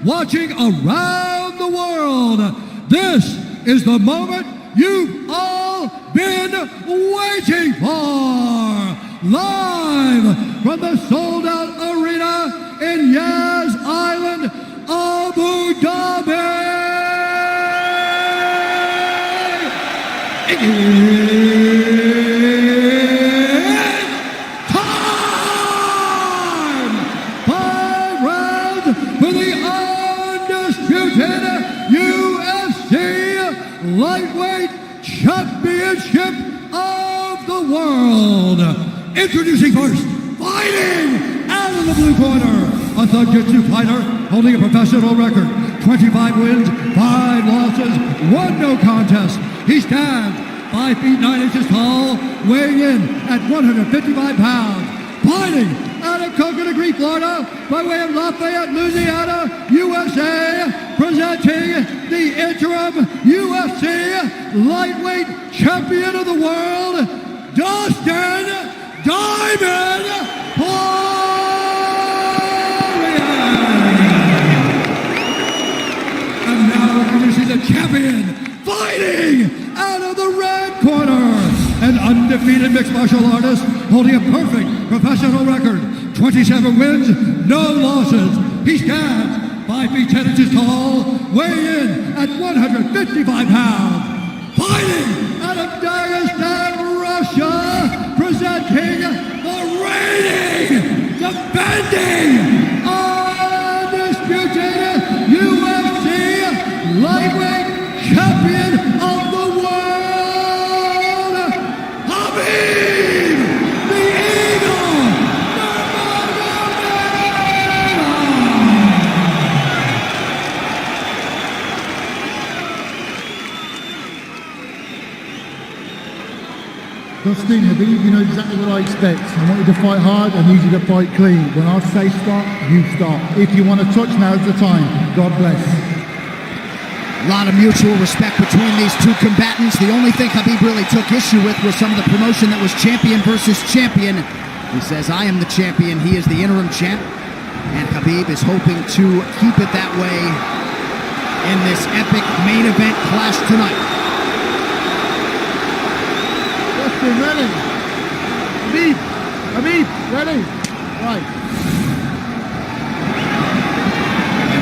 watching around the world, this is the moment you've all been waiting for. Live from the sold-out arena in Yas Island, Abu Dhabi. It's time! 5 rounds for the undisputed UFC Lightweight Championship of the World. Introducing first, fighting out of the blue corner, a Thug-Jitsu fighter holding a professional record, 25 wins, 5 losses, 1 no contest. He stands 5 feet 9 inches tall, weighing in at 155 pounds. Fighting out of Coconut Creek, Florida, by way of Lafayette, Louisiana, USA, presenting the interim UFC Lightweight Champion of the World, Dustin Diamond Poirier. And now introducing the champion, fighting out of the red corner, an undefeated mixed martial artist holding a perfect professional record, 27 wins, no losses. He stands 5 feet 10 inches tall, weighing in at 155 pounds. Fighting out of Dagestan, Russia, presenting the reigning, defending, undisputed UFC Lightweight Champion of the World, Hhabib the Eagle Dustin, Hhabib, you know exactly what I expect. I want you to fight hard, I need you to fight clean. When I say stop, you stop. If you want to touch, now's the time. God bless. A lot of mutual respect between these two combatants. The only thing Hhabib really took issue with was some of the promotion that was champion versus champion. He says, I am the champion, he is the interim champ. And Hhabib is hoping to keep it that way in this epic main event clash tonight. Dustin, ready? Hhabib, ready? Right.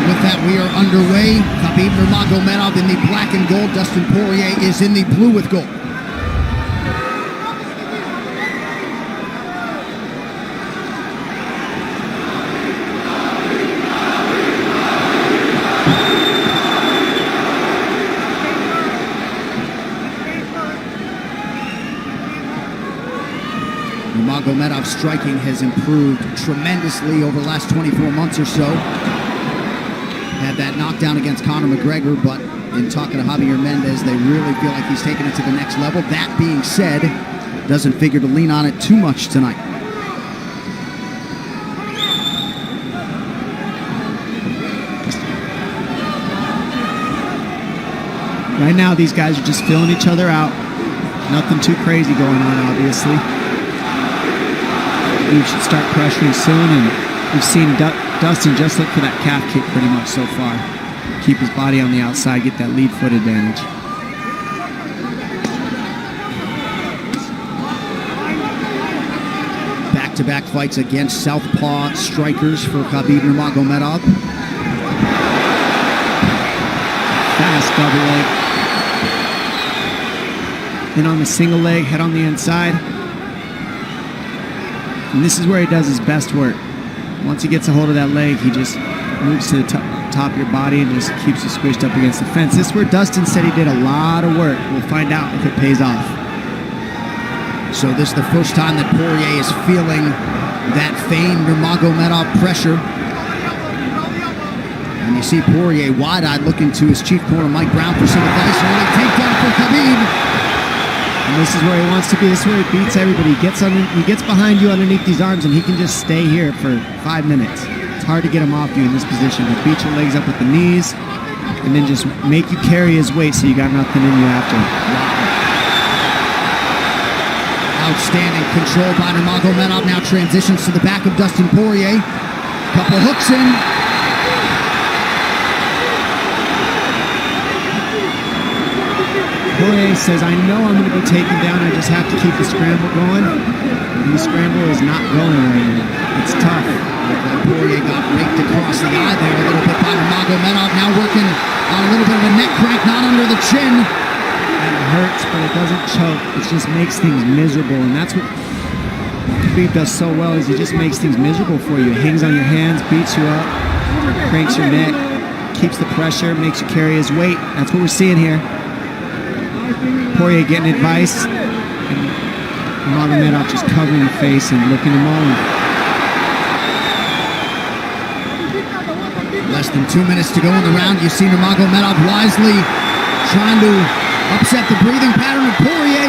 With that, we are underway. Hhabib Nurmagomedov in the black and gold. Dustin Poirier is in the blue with gold. Nurmagomedov's striking has improved tremendously over the last 24 months or so. Had that knockdown against Conor McGregor, but in talking to Javier Mendez, they really feel like he's taken it to the next level. That being said, doesn't figure to lean on it too much tonight. Right now, these guys are just filling each other out. Nothing too crazy going on, obviously. We should start pressuring soon, and we've seen Dustin just look for that calf kick pretty much so far. Keep his body on the outside, get that lead foot advantage. Back-to-back fights against southpaw strikers for Hhabib Nurmagomedov. Fast double leg. Then on the single leg, head on the inside. And this is where he does his best work. Once he gets a hold of that leg, he just moves to the top of your body and just keeps you squished up against the fence. This is where Dustin said he did a lot of work. We'll find out if it pays off. So this is the first time that Poirier is feeling that famed Nurmagomedov pressure. And you see Poirier wide-eyed looking to his chief corner, Mike Brown, for some advice. Early takedown for Hhabib. And this is where he wants to be. This is where he beats everybody. He gets behind you underneath these arms, and he can just stay here for 5 minutes. It's hard to get him off you in this position. He'll beat your legs up with the knees, and then just make you carry his weight so you got nothing in you after. Outstanding control by Nurmagomedov. Now transitions to the back of Dustin Poirier. Couple hooks in. Poirier says, I know I'm going to be taken down. I just have to keep the scramble going. And the scramble is not going right now. It's tough. Poirier got raked across the eye there a little bit by Nurmagomedov. Now working on a little bit of a neck crank, not under the chin. And it hurts, but it doesn't choke. It just makes things miserable. And that's what Khabib does so well, is he just makes things miserable for you. Hangs on your hands, beats you up, cranks your neck, keeps the pressure, makes you carry his weight. That's what we're seeing here. Poirier getting advice. And Nurmagomedov just covering the face and looking him on. Less than 2 minutes to go in the round. You see Nurmagomedov wisely trying to upset the breathing pattern of Poirier.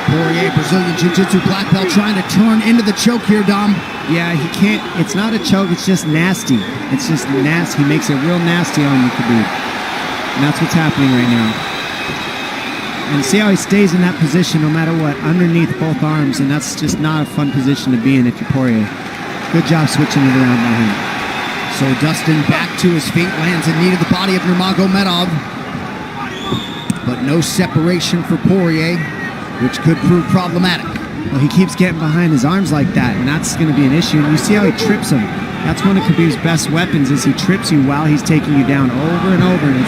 Poirier, Brazilian Jiu-Jitsu black belt, trying to turn into the choke here, Dom. Yeah, he can't. It's not a choke. It's just nasty. It's just nasty. He makes it real nasty on you, Khabib. And that's what's happening right now. And see how he stays in that position no matter what, underneath both arms, and that's just not a fun position to be in if you're Poirier. Good job switching it around by him. So Dustin back to his feet, lands in knee to the body of Nurmagomedov. But no separation for Poirier, which could prove problematic. Well, he keeps getting behind his arms like that, and that's going to be an issue. And you see how he trips him. That's one of Khabib's best weapons, is he trips you while he's taking you down over and over. And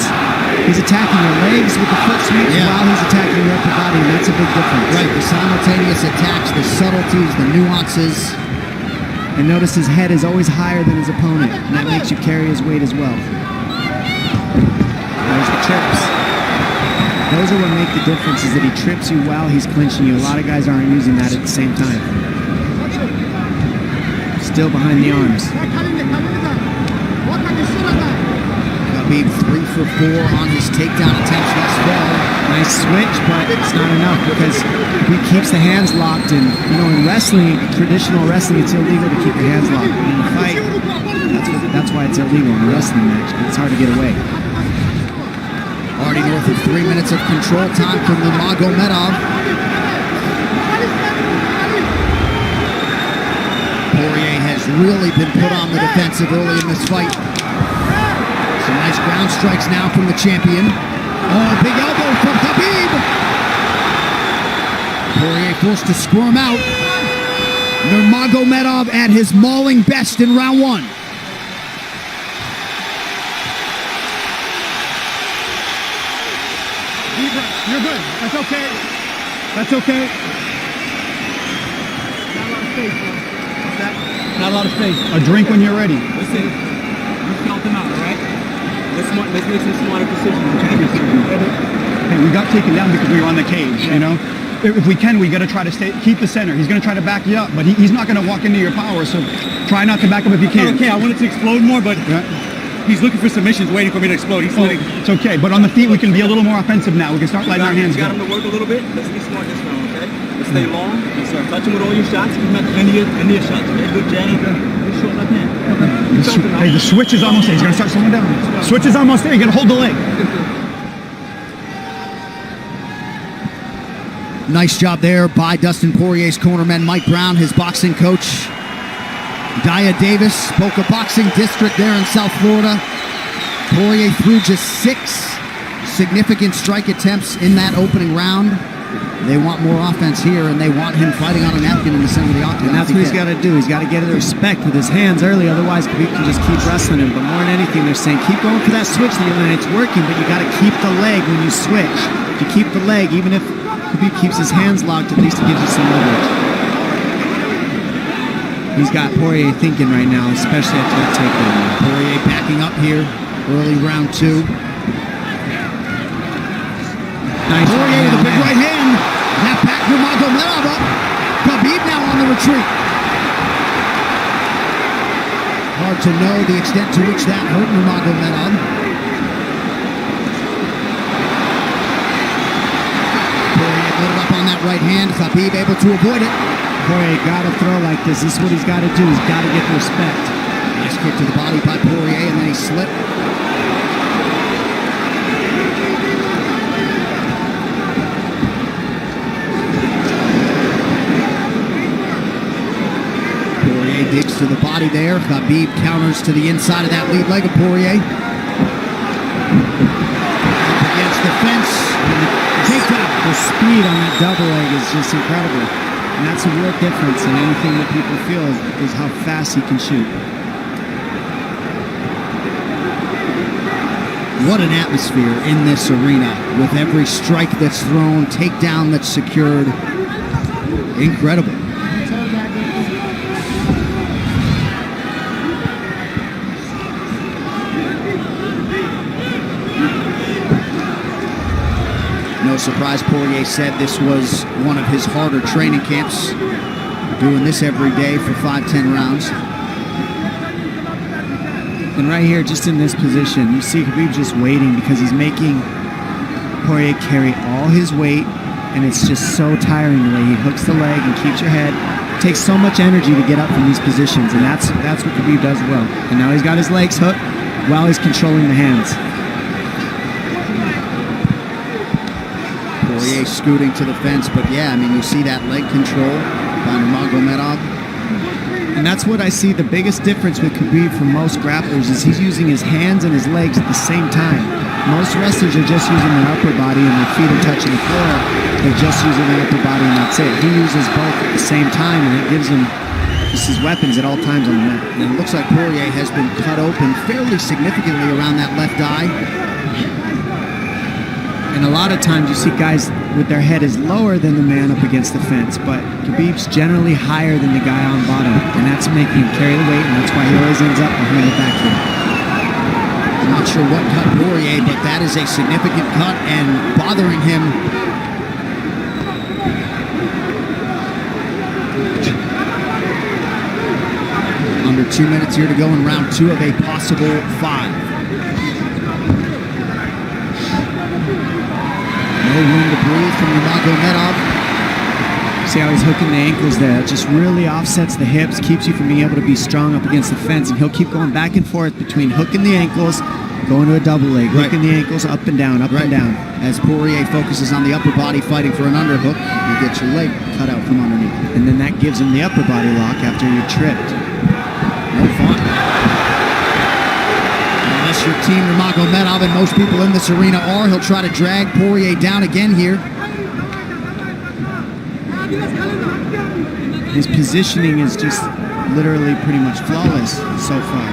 he's attacking your legs with the foot sweeps while he's attacking your upper body, and that's a big difference. Right, the simultaneous attacks, the subtleties, the nuances. And notice his head is always higher than his opponent, and that makes you carry his weight as well. There's the trips. Those are what make the difference, is that he trips you while he's clinching you. A lot of guys aren't using that at the same time. Still behind the arms. Khabib 3 for 4 on his takedown attempts thus far. Nice switch, but it's not enough because he keeps the hands locked. And in wrestling, traditional wrestling, it's illegal to keep your hands locked. In a fight, that's why it's illegal in a wrestling match. But it's hard to get away. Already north of 3 minutes of control time from Nurmagomedov. Poirier has really been put on the defensive early in this fight. Some nice ground strikes now from the champion. Oh, big elbow from Khabib. Poirier forced to squirm out. Nurmagomedov at his mauling best in round 1. You're good. That's okay. That's okay. Not a lot of space. A drink when you're ready. Listen, you count them out, all right? Let's make some smarter decisions. Hey, we got taken down because we were on the cage, If we can, we got to try to keep the center. He's going to try to back you up, but he's not going to walk into your power, so try not to back up if you can. Okay, I wanted to explode more, but he's looking for submissions, waiting for me to explode. He's letting. It's okay, but on the feet, we can be a little more offensive now. We can start letting our hands go. Got him to work a little bit. Let's be smart this round, okay? Let's stay long. Let's start touching with all your shots. Keep him at the end of your shots, okay? Good jab. Good short left hand. Hey, the switch is almost there. He's going to start slowing down. Switch is almost there. You're going to hold the leg. Nice job there by Dustin Poirier's cornerman, Mike Brown, his boxing coach. Dia Davis, Boca Boxing District there in South Florida. Poirier threw just 6 significant strike attempts in that opening round. They want more offense here, and they want him fighting on a napkin in the center of the octagon. And that's what he's got to do. He's got to get the respect with his hands early, otherwise Khabib can just keep wrestling him. But more than anything, they're saying keep going for that switch, and it's working, but you got to keep the leg when you switch. If you keep the leg, even if Khabib keeps his hands locked, at least it gives you some leverage. He's got Poirier thinking right now, especially after that takedown. Poirier backing up here, early round 2. Nice Poirier with a big right hand. That back Nurmagomedov up. Khabib now on the retreat. Hard to know the extent to which that hurt Nurmagomedov. Poirier lit up on that right hand. Khabib able to avoid it. Poirier got to throw like this. This is what he's got to do. He's got to get the respect. Nice kick to the body by Poirier, and then he slipped. Poirier digs to the body there. Khabib counters to the inside of that lead leg of Poirier. Up against the fence. Takedown. The speed on that double leg is just incredible. And that's a real difference in anything that people feel is how fast he can shoot. What an atmosphere in this arena with every strike that's thrown, takedown that's secured. Incredible. No surprise, Poirier said this was one of his harder training camps. Doing this every day for 5-10 rounds. And right here, just in this position, you see Khabib just waiting because he's making Poirier carry all his weight, and it's just so tiring the way he hooks the leg and keeps your head. It takes so much energy to get up from these positions, and that's what Khabib does well. And now he's got his legs hooked while he's controlling the hands. Poirier scooting to the fence, but yeah, I mean, you see that leg control by Nurmagomedov. And that's what I see the biggest difference with Khabib from most grapplers is he's using his hands and his legs at the same time. Most wrestlers are just using their upper body and their feet are touching the floor. They're just using their upper body and that's it. He uses both at the same time and it gives him just his weapons at all times on the mat. And it looks like Poirier has been cut open fairly significantly around that left eye. And a lot of times you see guys with their head is lower than the man up against the fence, but Khabib's generally higher than the guy on bottom, and that's making him carry the weight, and that's why he always ends up behind the back here. I'm not sure what cut Poirier, but that is a significant cut and bothering him. Under 2 minutes here to go in round 2 of a possible 5. No room to breathe from Nurmagomedov. See how he's hooking the ankles there? It just really offsets the hips, keeps you from being able to be strong up against the fence, and he'll keep going back and forth between hooking the ankles, going to a double leg, hooking the ankles up and down, up and down. As Poirier focuses on the upper body fighting for an underhook, you get your leg cut out from underneath. And then that gives him the upper body lock after you're tripped. No fun. Unless you're Team Nurmagomedov, and most people in this arena are, he'll try to drag Poirier down again here. His positioning is just literally pretty much flawless so far.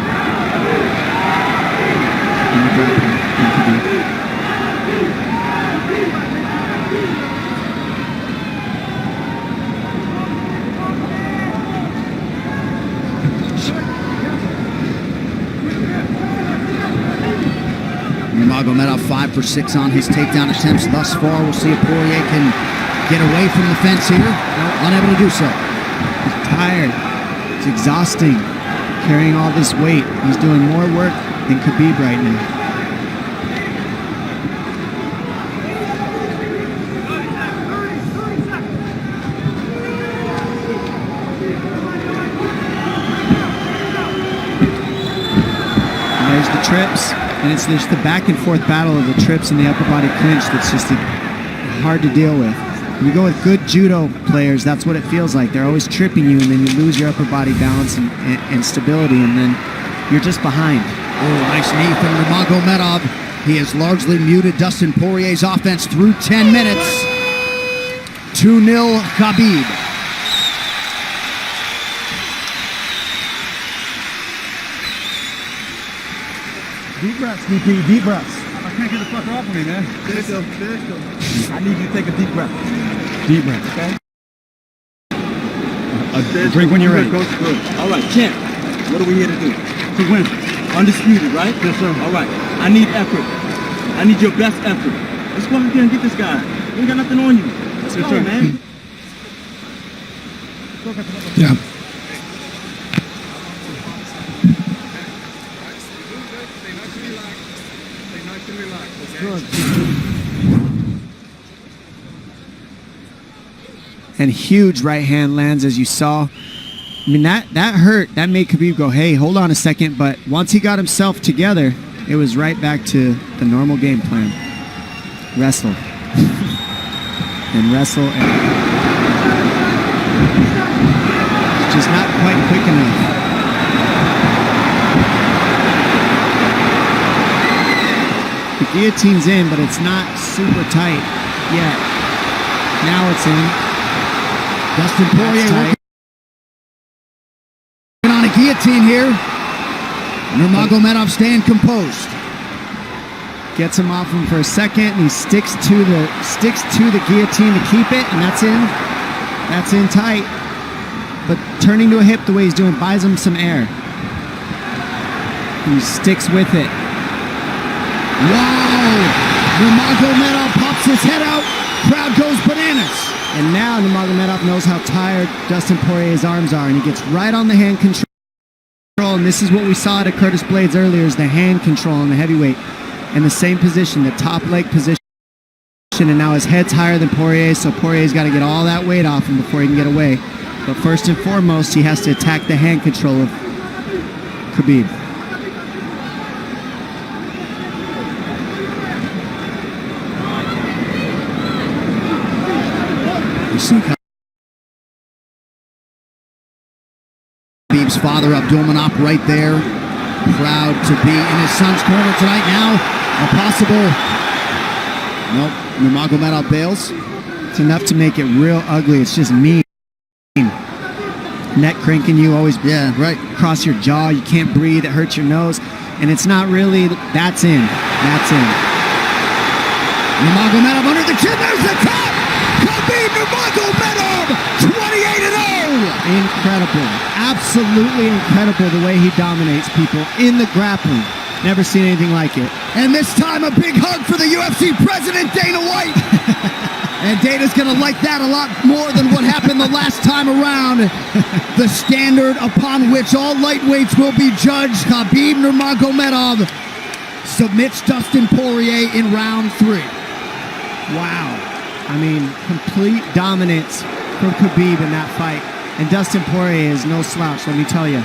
Nurmagomedov 5 for 6 on his takedown attempts thus far. We'll see if Poirier can get away from the fence here. Unable to do so. He's tired. It's exhausting carrying all this weight. He's doing more work than Khabib right now. And there's the trips. And it's just the back and forth battle of the trips and the upper body clinch that's just hard to deal with. When you go with good judo players, that's what it feels like. They're always tripping you, and then you lose your upper body balance and stability, and then you're just behind. Oh, nice knee from Nurmagomedov. He has largely muted Dustin Poirier's offense through 10 minutes. 2-0 Khabib. Deep breaths, DP, deep breaths. I can't get the fucker off of me, man. I need you to take a deep breath. Deep breath. Okay? Drink when you're ready. Coach, good. All right, champ. What are we here to do? To win. Undisputed, right? Yes, sir. All right. I need effort. I need your best effort. Let's go out there and get this guy. We ain't got nothing on you. Let's go, man. Yeah. And huge right hand lands, as you saw. I mean, that hurt. That made Khabib go, hey, hold on a second. But once he got himself together, it was right back to the normal game plan. Wrestle. And wrestle. And just not quite quick enough. Guillotine's in, but it's not super tight yet. Now it's in. Dustin Poirier That's tight. working on a guillotine here. Nurmagomedov staying composed. Gets him off him for a second, and he sticks to the guillotine to keep it, and that's in. That's in tight. But turning to a hip the way he's doing buys him some air. He sticks with it. Wow! Nurmagomedov pops his head out. Crowd goes bananas. And now Nurmagomedov knows how tired Dustin Poirier's arms are, and he gets right on the hand control. And this is what we saw at Curtis Blades earlier, is the hand control on the heavyweight. In the same position, the top leg position. And now his head's higher than Poirier's, so Poirier's got to get all that weight off him before he can get away. But first and foremost, he has to attack the hand control of Khabib. You see Khabib's father, Abdulmanap, right there. Proud to be in his son's corner tonight now. A possible... Nope, Nurmagomedov bails. It's enough to make it real ugly. It's just mean. Neck cranking you, always cross your jaw. You can't breathe. It hurts your nose. And it's not really... That's in. That's in. Nurmagomedov under the chin. There's the top! Khabib Nurmagomedov, 28-0! Incredible. Absolutely incredible the way he dominates people in the grappling. Never seen anything like it. And this time a big hug for the UFC president, Dana White. And Dana's going to like that a lot more than what happened the last time around. The standard upon which all lightweights will be judged. Khabib Nurmagomedov submits Dustin Poirier in round 3. Wow. I mean, complete dominance from Khabib in that fight. And Dustin Poirier is no slouch, let me tell you.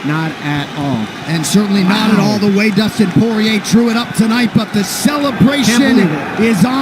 Not at all. And certainly not at all the way Dustin Poirier drew it up tonight, but the celebration is on.